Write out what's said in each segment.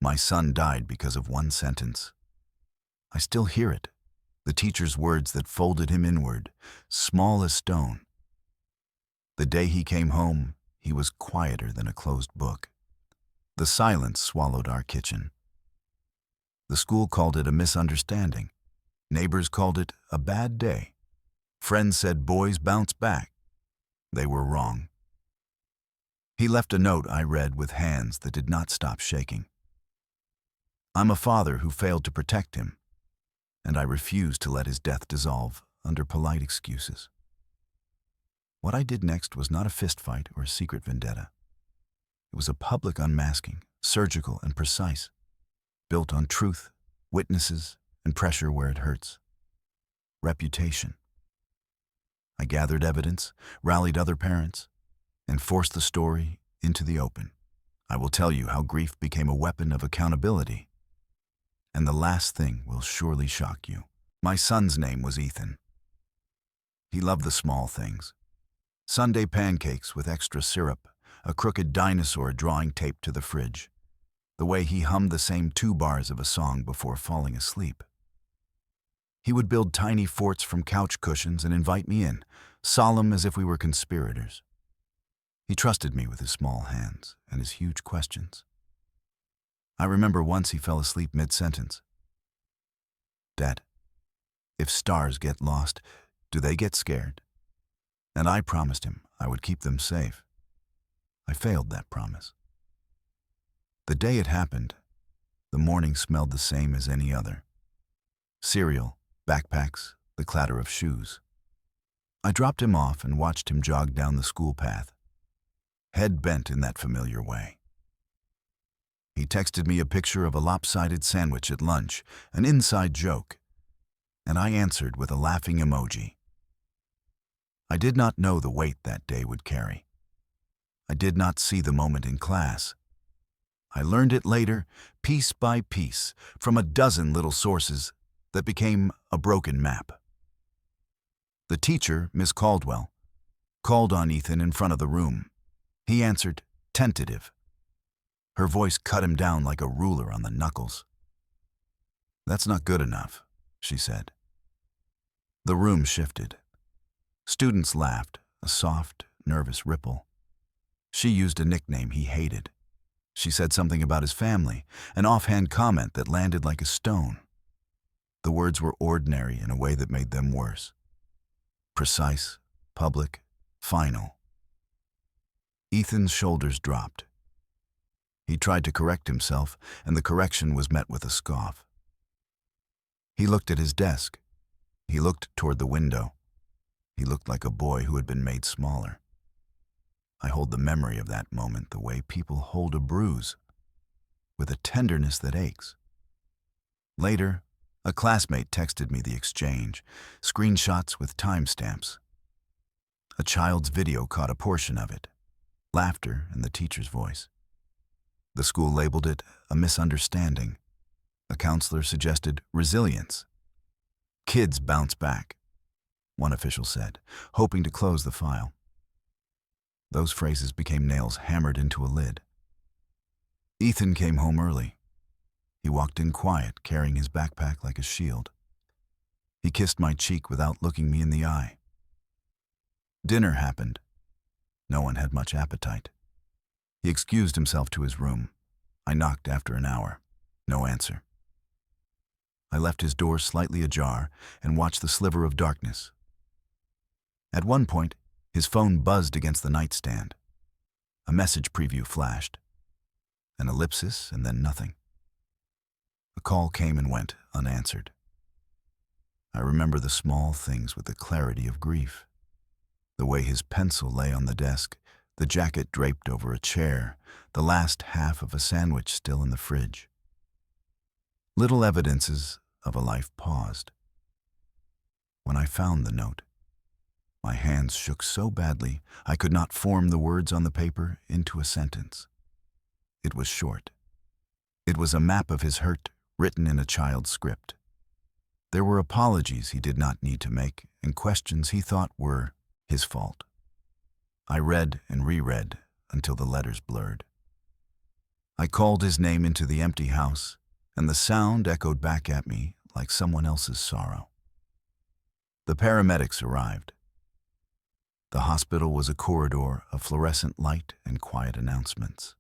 My son died because of one sentence. I still hear it, the teacher's words that folded him inward, small as stone. The day he came home, he was quieter than a closed book. The silence swallowed our kitchen. The school called it a misunderstanding. Neighbors called it a bad day. Friends said boys bounce back. They were wrong. He left a note I read with hands that did not stop shaking. I'm a father who failed to protect him, and I refuse to let his death dissolve under polite excuses. What I did next was not a fistfight or a secret vendetta. It was a public unmasking, surgical and precise, built on truth, witnesses, and pressure where it hurts. Reputation. I gathered evidence, rallied other parents, and forced the story into the open. I will tell you how grief became a weapon of accountability. And the last thing will surely shock you. My son's name was Ethan. He loved the small things. Sunday pancakes with extra syrup, a crooked dinosaur drawing tape to the fridge, the way he hummed the same 2 bars of a song before falling asleep. He would build tiny forts from couch cushions and invite me in, solemn as if we were conspirators. He trusted me with his small hands and his huge questions. I remember once he fell asleep mid-sentence. Dad, if stars get lost, do they get scared? And I promised him I would keep them safe. I failed that promise. The day it happened, the morning smelled the same as any other. Cereal, backpacks, the clatter of shoes. I dropped him off and watched him jog down the school path, head bent in that familiar way. He texted me a picture of a lopsided sandwich at lunch, an inside joke, and I answered with a laughing emoji. I did not know the weight that day would carry. I did not see the moment in class. I learned it later, piece by piece, from a dozen little sources that became a broken map. The teacher, Miss Caldwell, called on Ethan in front of the room. He answered, tentative. Her voice cut him down like a ruler on the knuckles. That's not good enough, she said. The room shifted. Students laughed, a soft, nervous ripple. She used a nickname he hated. She said something about his family, an offhand comment that landed like a stone. The words were ordinary in a way that made them worse. Precise, public, final. Ethan's shoulders dropped. He tried to correct himself, and the correction was met with a scoff. He looked at his desk. He looked toward the window. He looked like a boy who had been made smaller. I hold the memory of that moment the way people hold a bruise, with a tenderness that aches. Later, a classmate texted me the exchange, screenshots with timestamps. A child's video caught a portion of it, laughter and the teacher's voice. The school labeled it a misunderstanding. A counselor suggested resilience. Kids bounce back, one official said, hoping to close the file. Those phrases became nails hammered into a lid. Ethan came home early. He walked in quiet, carrying his backpack like a shield. He kissed my cheek without looking me in the eye. Dinner happened. No one had much appetite. He excused himself to his room. I knocked after an hour. No answer. I left his door slightly ajar and watched the sliver of darkness. At one point, his phone buzzed against the nightstand. A message preview flashed. An ellipsis and then nothing. A call came and went, unanswered. I remember the small things with the clarity of grief. The way his pencil lay on the desk, the jacket draped over a chair, the last half of a sandwich still in the fridge. Little evidences of a life paused. When I found the note, my hands shook so badly I could not form the words on the paper into a sentence. It was short. It was a map of his hurt written in a child's script. There were apologies he did not need to make and questions he thought were his fault. I read and reread until the letters blurred. I called his name into the empty house, and the sound echoed back at me like someone else's sorrow. The paramedics arrived. The hospital was a corridor of fluorescent light and quiet announcements.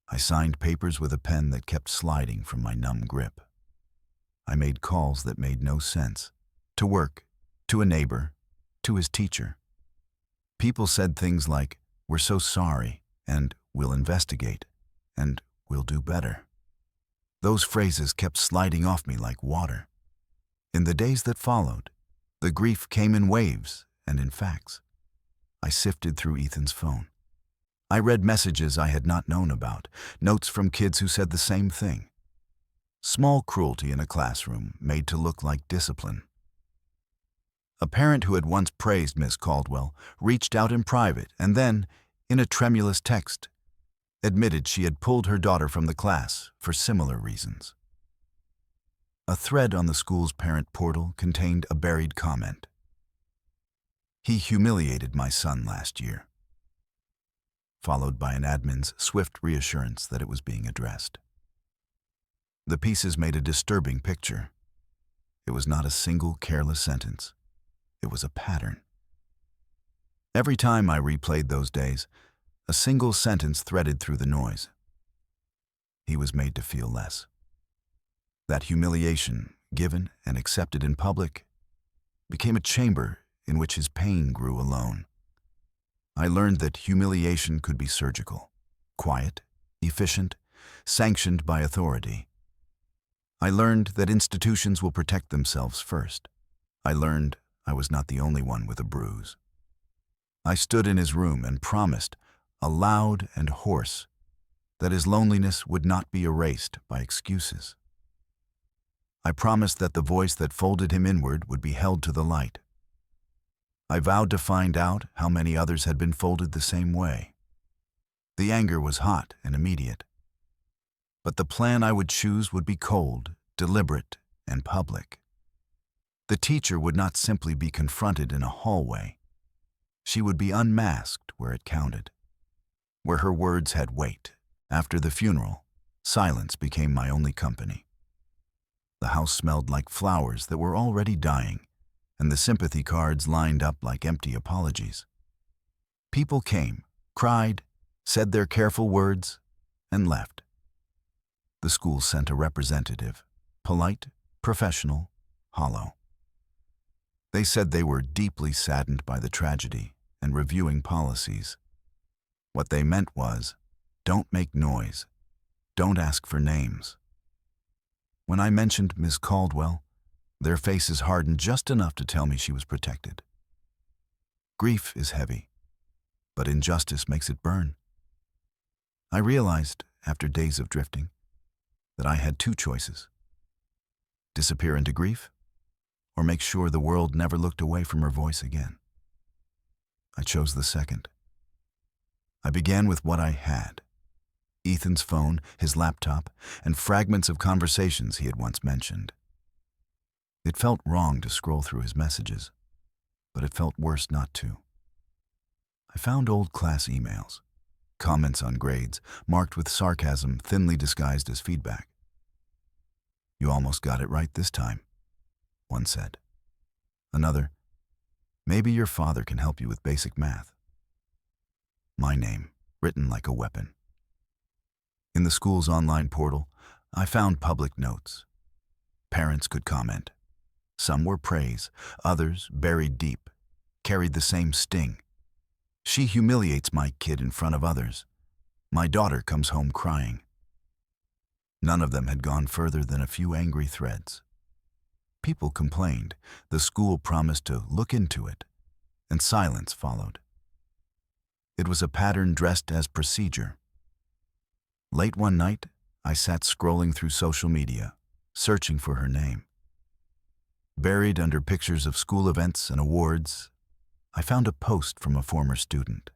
I signed papers with a pen that kept sliding from my numb grip. I made calls that made no sense. To work, to a neighbor, to his teacher. People said things like, "We're so sorry," and "We'll investigate," and "We'll do better." Those phrases kept sliding off me like water. In the days that followed, the grief came in waves and in facts. I sifted through Ethan's phone. I read messages I had not known about, notes from kids who said the same thing. Small cruelty in a classroom made to look like discipline. A parent who had once praised Miss Caldwell reached out in private and then, in a tremulous text, admitted she had pulled her daughter from the class for similar reasons. A thread on the school's parent portal contained a buried comment. "He humiliated my son last year," followed by an admin's swift reassurance that it was being addressed. The pieces made a disturbing picture. It was not a single careless sentence. It was a pattern. Every time I replayed those days, a single sentence threaded through the noise. He was made to feel less. That humiliation, given and accepted in public, became a chamber in which his pain grew alone. I learned that humiliation could be surgical, quiet, efficient, sanctioned by authority. I learned that institutions will protect themselves first. I learned I was not the only one with a bruise. I stood in his room and promised, aloud and hoarse, that his loneliness would not be erased by excuses. I promised that the voice that folded him inward would be held to the light. I vowed to find out how many others had been folded the same way. The anger was hot and immediate. But the plan I would choose would be cold, deliberate, and public. The teacher would not simply be confronted in a hallway. She would be unmasked where it counted, where her words had weight. After the funeral, silence became my only company. The house smelled like flowers that were already dying, and the sympathy cards lined up like empty apologies. People came, cried, said their careful words, and left. The school sent a representative, polite, professional, hollow. They said they were deeply saddened by the tragedy and reviewing policies. What they meant was, don't make noise, don't ask for names. When I mentioned Miss Caldwell, their faces hardened just enough to tell me she was protected. Grief is heavy, but injustice makes it burn. I realized, after days of drifting, that I had two choices: disappear into grief, or make sure the world never looked away from her voice again. I chose the second. I began with what I had: Ethan's phone, his laptop, and fragments of conversations he had once mentioned. It felt wrong to scroll through his messages, but it felt worse not to. I found old class emails, comments on grades, marked with sarcasm thinly disguised as feedback. "You almost got it right this time," one said. Another, "Maybe your father can help you with basic math." My name, written like a weapon. In the school's online portal, I found public notes. Parents could comment. Some were praise, others, buried deep, carried the same sting. "She humiliates my kid in front of others. My daughter comes home crying." None of them had gone further than a few angry threads. People complained, the school promised to look into it, and silence followed. It was a pattern dressed as procedure. Late one night, I sat scrolling through social media, searching for her name. Buried under pictures of school events and awards, I found a post from a former student.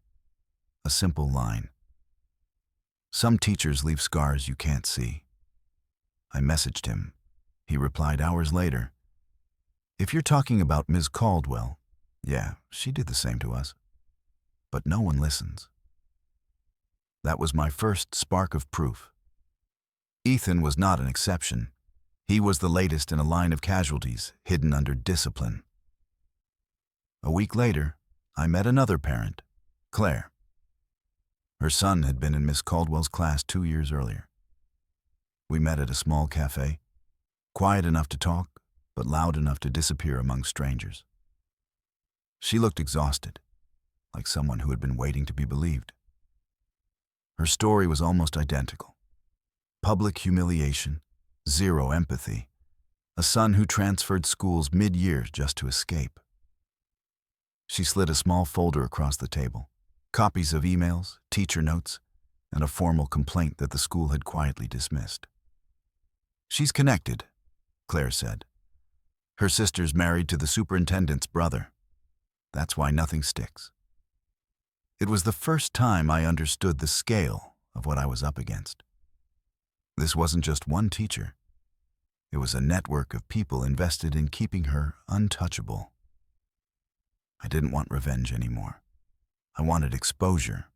A simple line: "Some teachers leave scars you can't see." I messaged him. He replied hours later, "If you're talking about Ms. Caldwell, yeah, she did the same to us. But no one listens." That was my first spark of proof. Ethan was not an exception. He was the latest in a line of casualties hidden under discipline. A week later, I met another parent, Claire. Her son had been in Miss Caldwell's class 2 years earlier. We met at a small cafe, quiet enough to talk, but loud enough to disappear among strangers. She looked exhausted, like someone who had been waiting to be believed. Her story was almost identical. Public humiliation, zero empathy, a son who transferred schools mid-year just to escape. She slid a small folder across the table, copies of emails, teacher notes, and a formal complaint that the school had quietly dismissed. "She's connected," Claire said. "Her sister's married to the superintendent's brother. That's why nothing sticks." It was the first time I understood the scale of what I was up against. This wasn't just one teacher. It was a network of people invested in keeping her untouchable. I didn't want revenge anymore. I wanted exposure.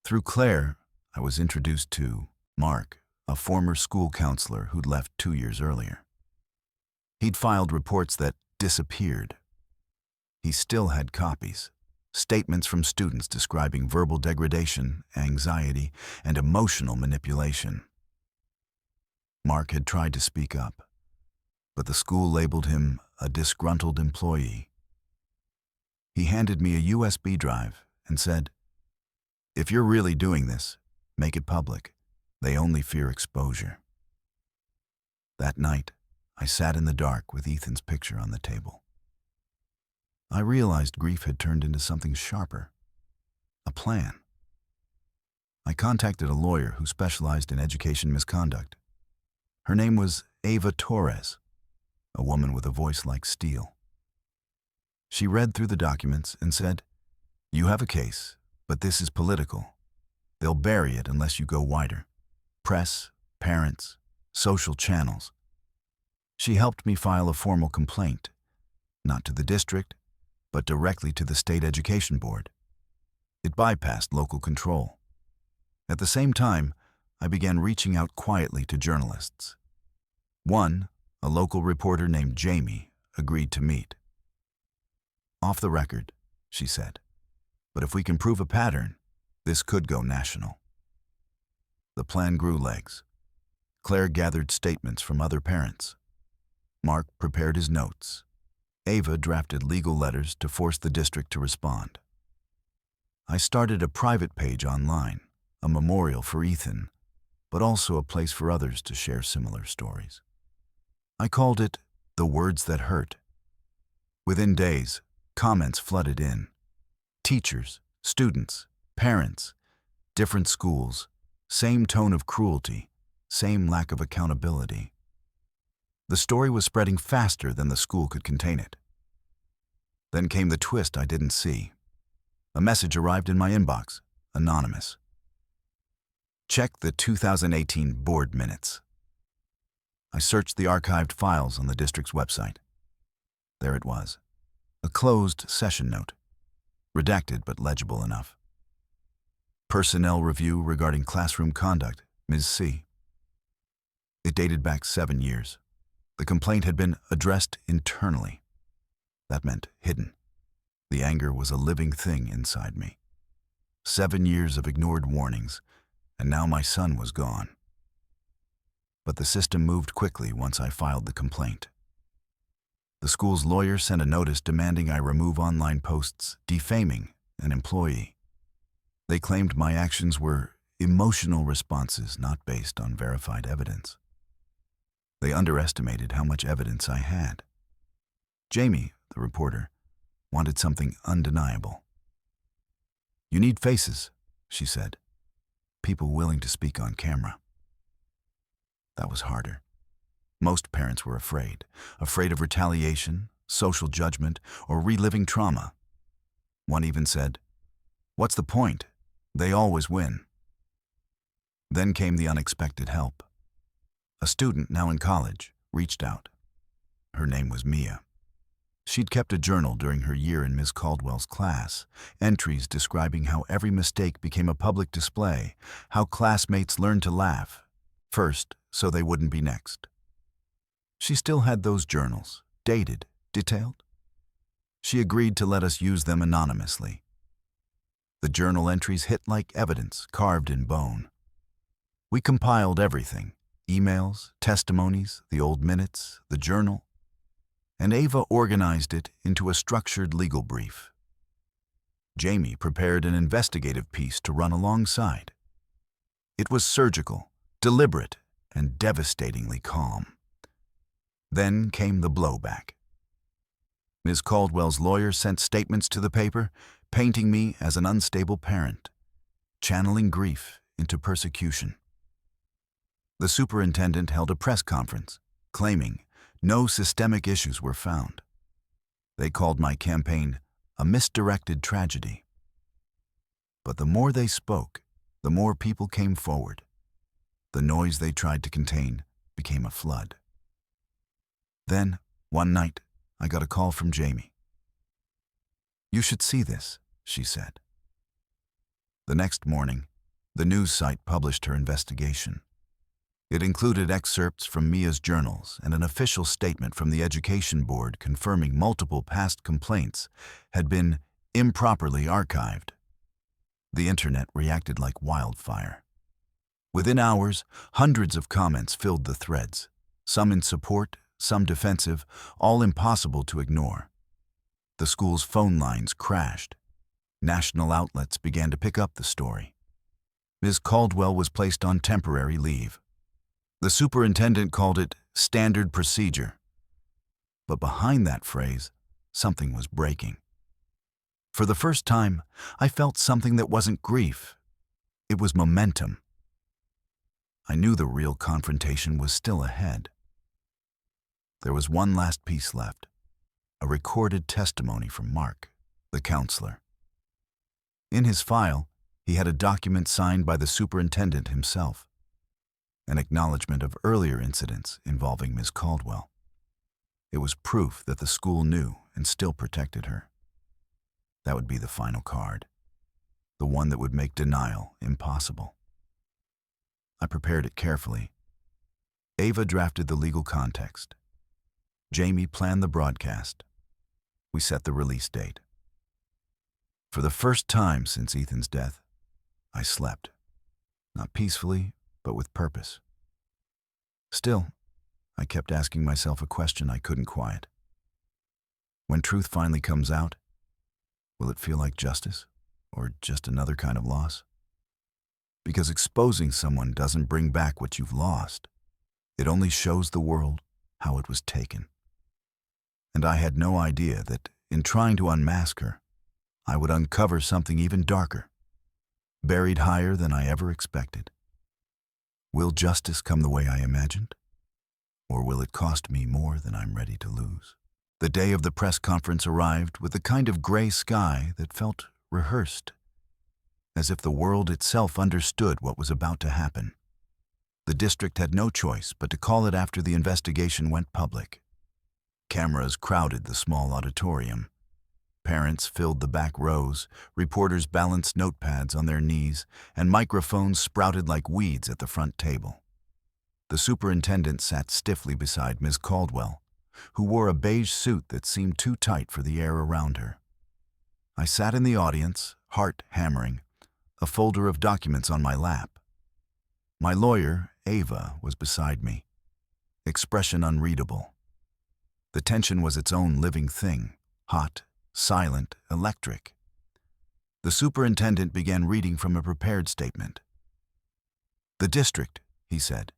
Through Claire, I was introduced to Mark, a former school counselor who'd left 2 years earlier. He'd filed reports that disappeared. He still had copies, statements from students describing verbal degradation, anxiety, and emotional manipulation. Mark had tried to speak up, but the school labeled him a disgruntled employee. He handed me a USB drive and said, "If you're really doing this, make it public. They only fear exposure." That night, I sat in the dark with Ethan's picture on the table. I realized grief had turned into something sharper, a plan. I contacted a lawyer who specialized in education misconduct. Her name was Ava Torres, a woman with a voice like steel. She read through the documents and said, "You have a case, but this is political. They'll bury it unless you go wider. Press, parents, social channels." She helped me file a formal complaint, not to the district, but directly to the state education board. It bypassed local control. At the same time, I began reaching out quietly to journalists. One, a local reporter named Jamie, agreed to meet. "Off the record," she said, "but if we can prove a pattern, this could go national." The plan grew legs. Claire gathered statements from other parents. Mark prepared his notes. Ava drafted legal letters to force the district to respond. I started a private page online, a memorial for Ethan, but also a place for others to share similar stories. I called it "The Words That Hurt." Within days, comments flooded in. Teachers, students, parents, different schools, same tone of cruelty, same lack of accountability. The story was spreading faster than the school could contain it. Then came the twist I didn't see. A message arrived in my inbox, anonymous. "Check the 2018 board minutes." I searched the archived files on the district's website. There it was, a closed session note, redacted but legible enough. "Personnel review regarding classroom conduct, Ms. C." It dated back 7 years. The complaint had been addressed internally. That meant hidden. The anger was a living thing inside me. 7 years of ignored warnings, and now my son was gone. But the system moved quickly once I filed the complaint. The school's lawyer sent a notice demanding I remove online posts defaming an employee. They claimed my actions were emotional responses not based on verified evidence. They underestimated how much evidence I had. Jamie, the reporter, wanted something undeniable. "You need faces," she said. "People willing to speak on camera." That was harder. Most parents were afraid of retaliation, social judgment, or reliving trauma. One even said, "What's the point? They always win." Then came the unexpected help. A student now in college reached out. Her name was Mia. She'd kept a journal during her year in Miss Caldwell's class, entries describing how every mistake became a public display, how classmates learned to laugh, first so they wouldn't be next. She still had those journals, dated, detailed. She agreed to let us use them anonymously. The journal entries hit like evidence carved in bone. We compiled everything: emails, testimonies, the old minutes, the journal, and Ava organized it into a structured legal brief. Jamie prepared an investigative piece to run alongside. It was surgical, deliberate, and devastatingly calm. Then came the blowback. Ms. Caldwell's lawyer sent statements to the paper, painting me as an unstable parent, channeling grief into persecution. The superintendent held a press conference, claiming no systemic issues were found. They called my campaign a misdirected tragedy. But the more they spoke, the more people came forward. The noise they tried to contain became a flood. Then, one night, I got a call from Jamie. "You should see this," she said. The next morning, the news site published her investigation. It included excerpts from Mia's journals and an official statement from the Education Board confirming multiple past complaints had been improperly archived. The internet reacted like wildfire. Within hours, hundreds of comments filled the threads, some in support, some defensive, all impossible to ignore. The school's phone lines crashed. National outlets began to pick up the story. Ms. Caldwell was placed on temporary leave. The superintendent called it standard procedure. But behind that phrase, something was breaking. For the first time, I felt something that wasn't grief. It was momentum. I knew the real confrontation was still ahead. There was one last piece left, a recorded testimony from Mark, the counselor. In his file, he had a document signed by the superintendent himself, an acknowledgement of earlier incidents involving Ms. Caldwell. It was proof that the school knew and still protected her. That would be the final card, the one that would make denial impossible. I prepared it carefully. Ava drafted the legal context. Jamie planned the broadcast. We set the release date. For the first time since Ethan's death, I slept. Not peacefully, but with purpose. Still, I kept asking myself a question I couldn't quiet. When truth finally comes out, will it feel like justice, or just another kind of loss? Because exposing someone doesn't bring back what you've lost. It only shows the world how it was taken. And I had no idea that, in trying to unmask her, I would uncover something even darker, buried higher than I ever expected. Will justice come the way I imagined? Or will it cost me more than I'm ready to lose? The day of the press conference arrived with a kind of gray sky that felt rehearsed, as if the world itself understood what was about to happen. The district had no choice but to call it after the investigation went public. Cameras crowded the small auditorium. Parents filled the back rows, reporters balanced notepads on their knees, and microphones sprouted like weeds at the front table. The superintendent sat stiffly beside Ms. Caldwell, who wore a beige suit that seemed too tight for the air around her. I sat in the audience, heart hammering, a folder of documents on my lap. My lawyer, Ava, was beside me, expression unreadable. The tension was its own living thing, hot, silent, electric. The superintendent began reading from a prepared statement. "The district," he said,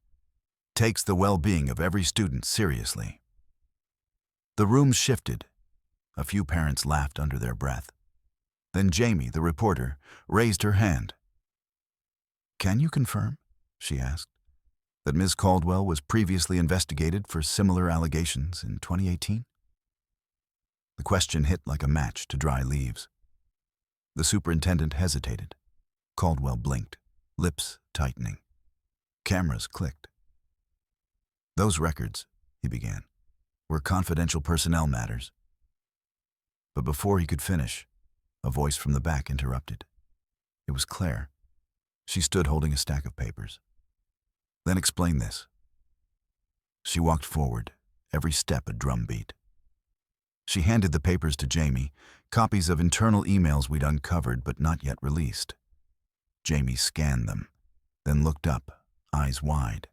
"takes the well-being of every student seriously." The room shifted. A few parents laughed under their breath. Then Jamie, the reporter, raised her hand. "Can you confirm," she asked, "that Ms. Caldwell was previously investigated for similar allegations in 2018? The question hit like a match to dry leaves. The superintendent hesitated. Caldwell blinked, lips tightening. Cameras clicked. "Those records," he began, "were confidential personnel matters. But before he could finish, a voice from the back interrupted. It was Claire. She stood holding a stack of papers. Then explain this. She walked forward, every step a drumbeat. She handed the papers to Jamie, copies of internal emails we'd uncovered but not yet released. Jamie scanned them, then looked up, eyes wide.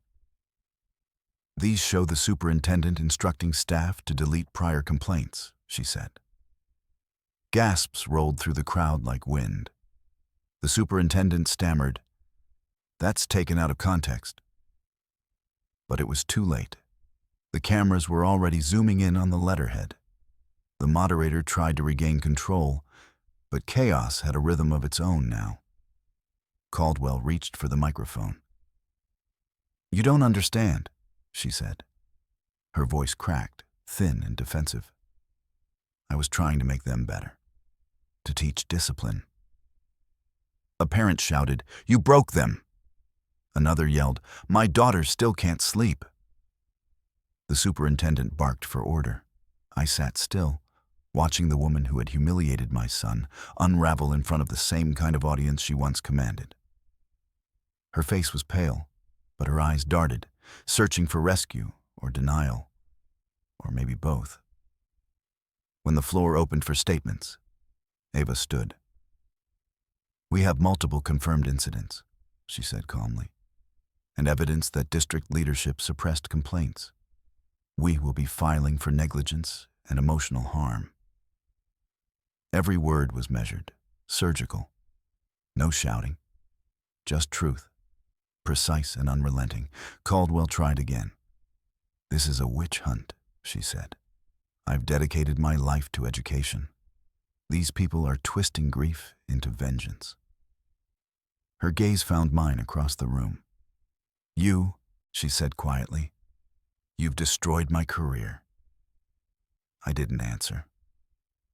These show the superintendent instructing staff to delete prior complaints, she said. Gasps rolled through the crowd like wind. The superintendent stammered, "That's taken out of context." But it was too late. The cameras were already zooming in on the letterhead. The moderator tried to regain control, but chaos had a rhythm of its own now. Caldwell reached for the microphone. "You don't understand," she said. Her voice cracked, thin and defensive. "I was trying to make them better, to teach discipline." A parent shouted, "You broke them!" Another yelled, "My daughter still can't sleep." The superintendent barked for order. I sat still, watching the woman who had humiliated my son unravel in front of the same kind of audience she once commanded. Her face was pale, but her eyes darted, searching for rescue or denial, or maybe both. When the floor opened for statements, Ava stood. "We have multiple confirmed incidents," she said calmly, "and evidence that district leadership suppressed complaints. We will be filing for negligence and emotional harm." Every word was measured, surgical. No shouting, just truth, precise and unrelenting. Caldwell tried again. "This is a witch hunt," she said. "I've dedicated my life to education. These people are twisting grief into vengeance." Her gaze found mine across the room. "You," she said quietly, "you've destroyed my career." I didn't answer.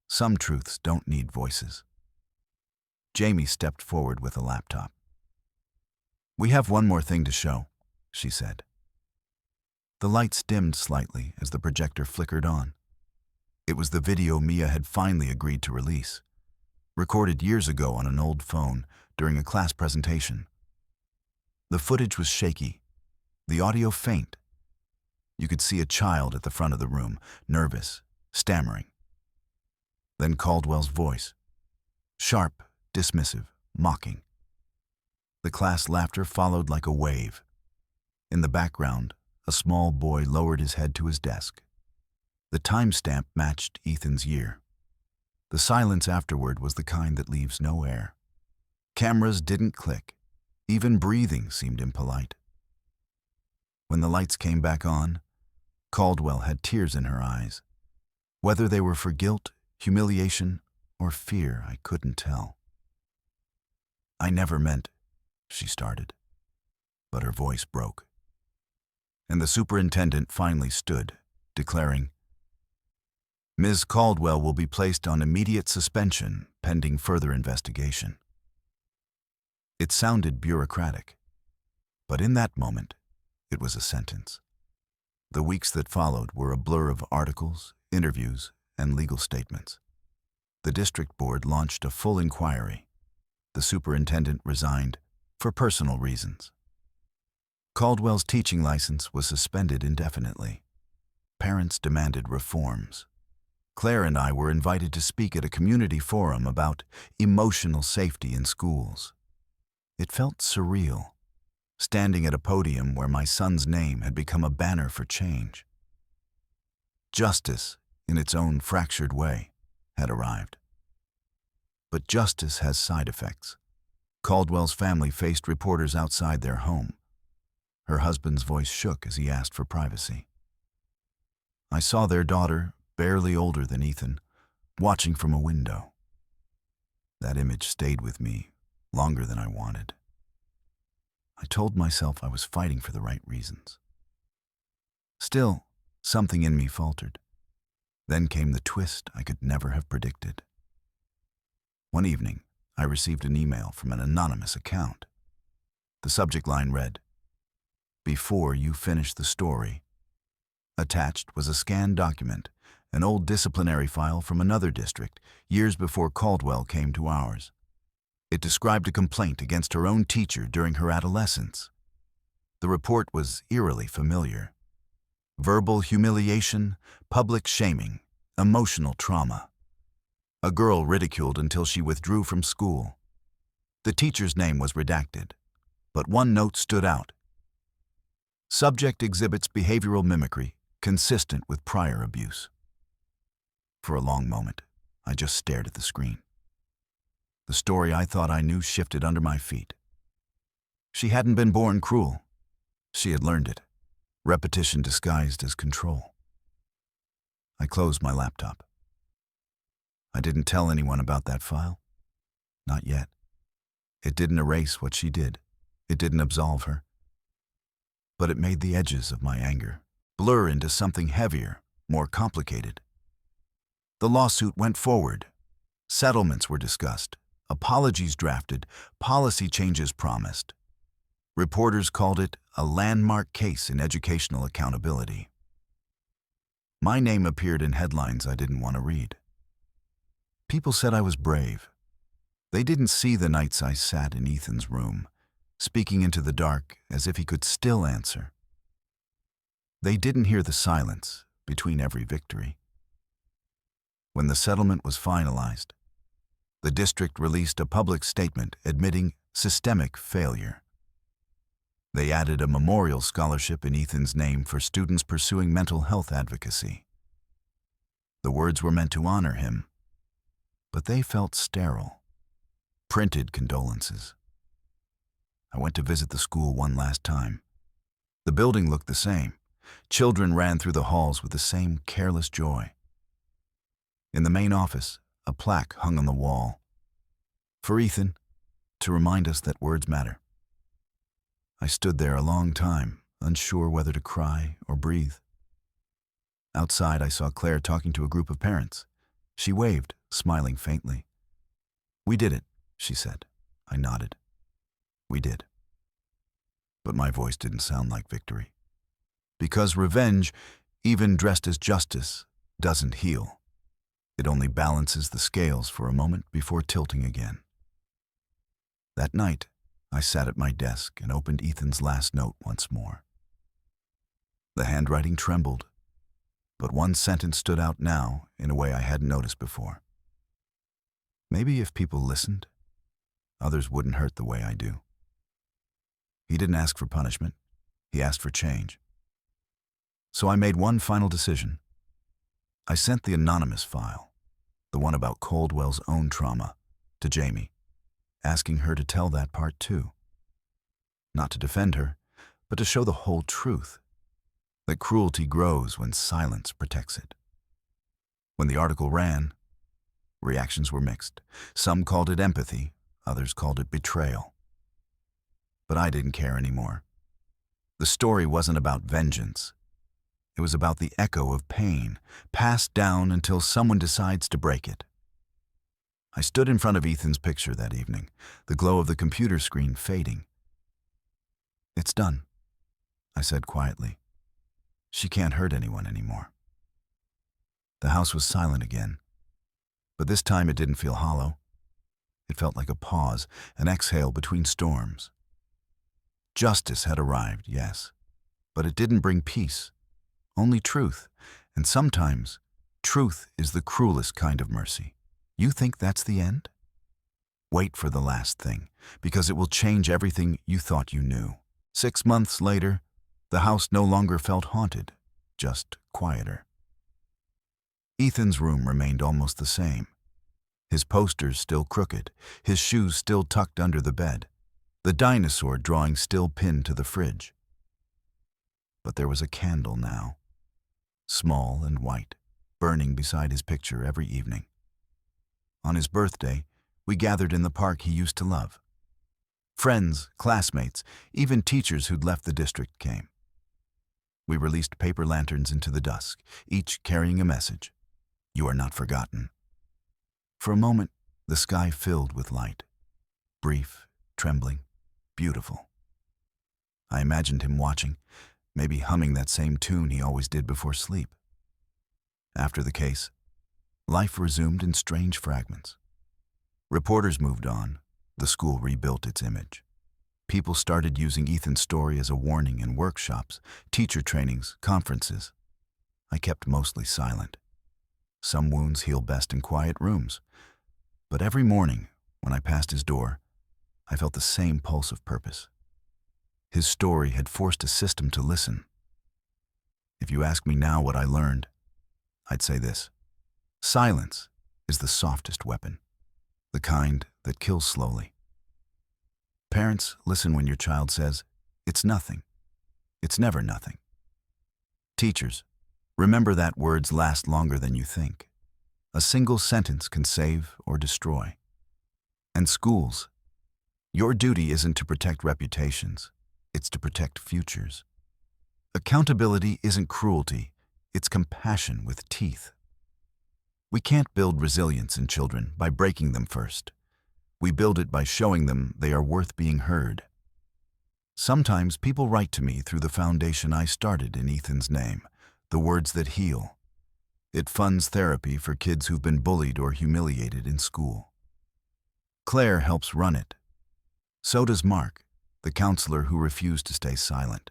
Some truths don't need voices. Jamie stepped forward with a laptop. "We have one more thing to show," she said. The lights dimmed slightly as the projector flickered on. It was the video Mia had finally agreed to release, recorded years ago on an old phone during a class presentation. The footage was shaky, the audio faint. You could see a child at the front of the room, nervous, stammering. Then Caldwell's voice, sharp, dismissive, mocking. The class laughter followed like a wave. In the background, a small boy lowered his head to his desk. The timestamp matched Ethan's year. The silence afterward was the kind that leaves no air. Cameras didn't click. Even breathing seemed impolite. When the lights came back on, Caldwell had tears in her eyes. Whether they were for guilt, humiliation, or fear, I couldn't tell. "I never meant," she started, but her voice broke. And the superintendent finally stood, declaring, "Ms. Caldwell will be placed on immediate suspension pending further investigation." It sounded bureaucratic, but in that moment, it was a sentence. The weeks that followed were a blur of articles, interviews, and legal statements. The district board launched a full inquiry. The superintendent resigned for personal reasons. Caldwell's teaching license was suspended indefinitely. Parents demanded reforms. Claire and I were invited to speak at a community forum about emotional safety in schools. It felt surreal, standing at a podium where my son's name had become a banner for change. Justice, in its own fractured way, had arrived. But justice has side effects. Caldwell's family faced reporters outside their home. Her husband's voice shook as he asked for privacy. I saw their daughter, barely older than Ethan, watching from a window. That image stayed with me longer than I wanted. I told myself I was fighting for the right reasons. Still, something in me faltered. Then came the twist I could never have predicted. One evening, I received an email from an anonymous account. The subject line read, "Before you finish the story." Attached was a scanned document an old disciplinary file from another district, years before Caldwell came to ours. It described a complaint against her own teacher during her adolescence. The report was eerily familiar. Verbal humiliation, public shaming, emotional trauma. A girl ridiculed until she withdrew from school. The teacher's name was redacted, but one note stood out. Subject exhibits behavioral mimicry consistent with prior abuse. For a long moment, I just stared at the screen. The story I thought I knew shifted under my feet. She hadn't been born cruel. She had learned it. Repetition disguised as control. I closed my laptop. I didn't tell anyone about that file. Not yet. It didn't erase what she did. It didn't absolve her. But it made the edges of my anger blur into something heavier, more complicated. The lawsuit went forward. Settlements were discussed, apologies drafted, policy changes promised. Reporters called it a landmark case in educational accountability. My name appeared in headlines I didn't want to read. People said I was brave. They didn't see the nights I sat in Ethan's room, speaking into the dark as if he could still answer. They didn't hear the silence between every victory. When the settlement was finalized, the district released a public statement admitting systemic failure. They added a memorial scholarship in Ethan's name for students pursuing mental health advocacy. The words were meant to honor him, but they felt sterile. Printed condolences. I went to visit the school one last time. The building looked the same. Children ran through the halls with the same careless joy. In the main office, a plaque hung on the wall. For Ethan, to remind us that words matter. I stood there a long time, unsure whether to cry or breathe. Outside, I saw Claire talking to a group of parents. She waved, smiling faintly. "We did it," she said. I nodded. We did. But my voice didn't sound like victory. Because revenge, even dressed as justice, doesn't heal. It only balances the scales for a moment before tilting again. That night, I sat at my desk and opened Ethan's last note once more. The handwriting trembled, but one sentence stood out now in a way I hadn't noticed before. Maybe if people listened, others wouldn't hurt the way I do. He didn't ask for punishment. He asked for change. So I made one final decision. I sent the anonymous file, the one about Caldwell's own trauma, to Jamie, asking her to tell that part too. Not to defend her, but to show the whole truth, that cruelty grows when silence protects it. When the article ran, reactions were mixed. Some called it empathy, others called it betrayal. But I didn't care anymore. The story wasn't about vengeance. It was about the echo of pain, passed down until someone decides to break it. I stood in front of Ethan's picture that evening, the glow of the computer screen fading. "It's done," I said quietly. "She can't hurt anyone anymore." The house was silent again, but this time it didn't feel hollow. It felt like a pause, an exhale between storms. Justice had arrived, yes, but it didn't bring peace, only truth, and sometimes truth is the cruelest kind of mercy. You think that's the end? Wait for the last thing, because it will change everything you thought you knew. 6 months later, the house no longer felt haunted, just quieter. Ethan's room remained almost the same. His posters still crooked, his shoes still tucked under the bed, the dinosaur drawing still pinned to the fridge. But there was a candle now, small and white, burning beside his picture every evening. On his birthday, we gathered in the park he used to love. Friends, classmates, even teachers who'd left the district came. We released paper lanterns into the dusk, each carrying a message. You are not forgotten. For a moment, the sky filled with light. Brief, trembling, beautiful. I imagined him watching, maybe humming that same tune he always did before sleep. After the case, life resumed in strange fragments. Reporters moved on. The school rebuilt its image. People started using Ethan's story as a warning in workshops, teacher trainings, conferences. I kept mostly silent. Some wounds heal best in quiet rooms. But every morning, when I passed his door, I felt the same pulse of purpose. His story had forced a system to listen. If you ask me now what I learned, I'd say this: silence is the softest weapon, the kind that kills slowly. Parents, listen when your child says, "It's nothing." It's never nothing. Teachers, remember that words last longer than you think. A single sentence can save or destroy. And schools, your duty isn't to protect reputations, it's to protect futures. Accountability isn't cruelty, it's compassion with teeth. We can't build resilience in children by breaking them first. We build it by showing them they are worth being heard. Sometimes people write to me through the foundation I started in Ethan's name, the words that heal. It funds therapy for kids who've been bullied or humiliated in school. Claire helps run it. So does Mark, the counselor who refused to stay silent.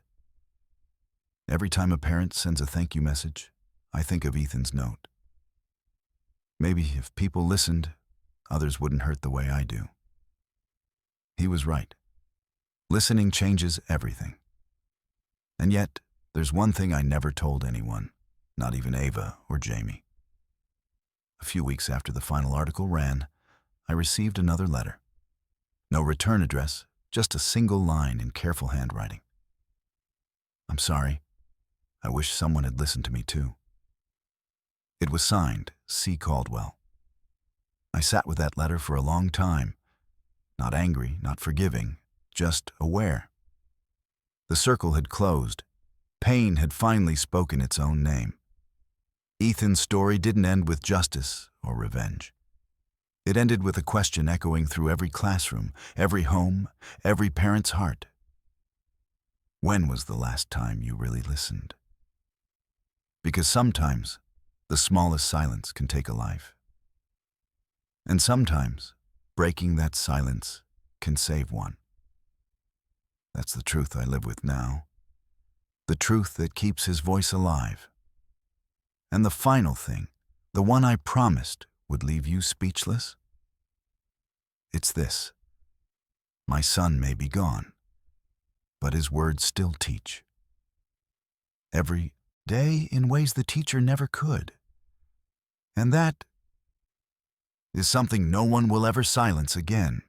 Every time a parent sends a thank you message, I think of Ethan's note. Maybe if people listened, others wouldn't hurt the way I do. He was right. Listening changes everything. And yet, there's one thing I never told anyone, not even Ava or Jamie. A few weeks after the final article ran, I received another letter. No return address, just a single line in careful handwriting. "I'm sorry. I wish someone had listened to me too." It was signed, C. Caldwell. I sat with that letter for a long time, not angry, not forgiving, just aware. The circle had closed. Pain had finally spoken its own name. Ethan's story didn't end with justice or revenge. It ended with a question echoing through every classroom, every home, every parent's heart. When was the last time you really listened? Because sometimes the smallest silence can take a life. And sometimes breaking that silence can save one. That's the truth I live with now. The truth that keeps his voice alive. And the final thing, the one I promised would leave you speechless? It's this: my son may be gone, but his words still teach. Every day in ways the teacher never could. And that is something no one will ever silence again.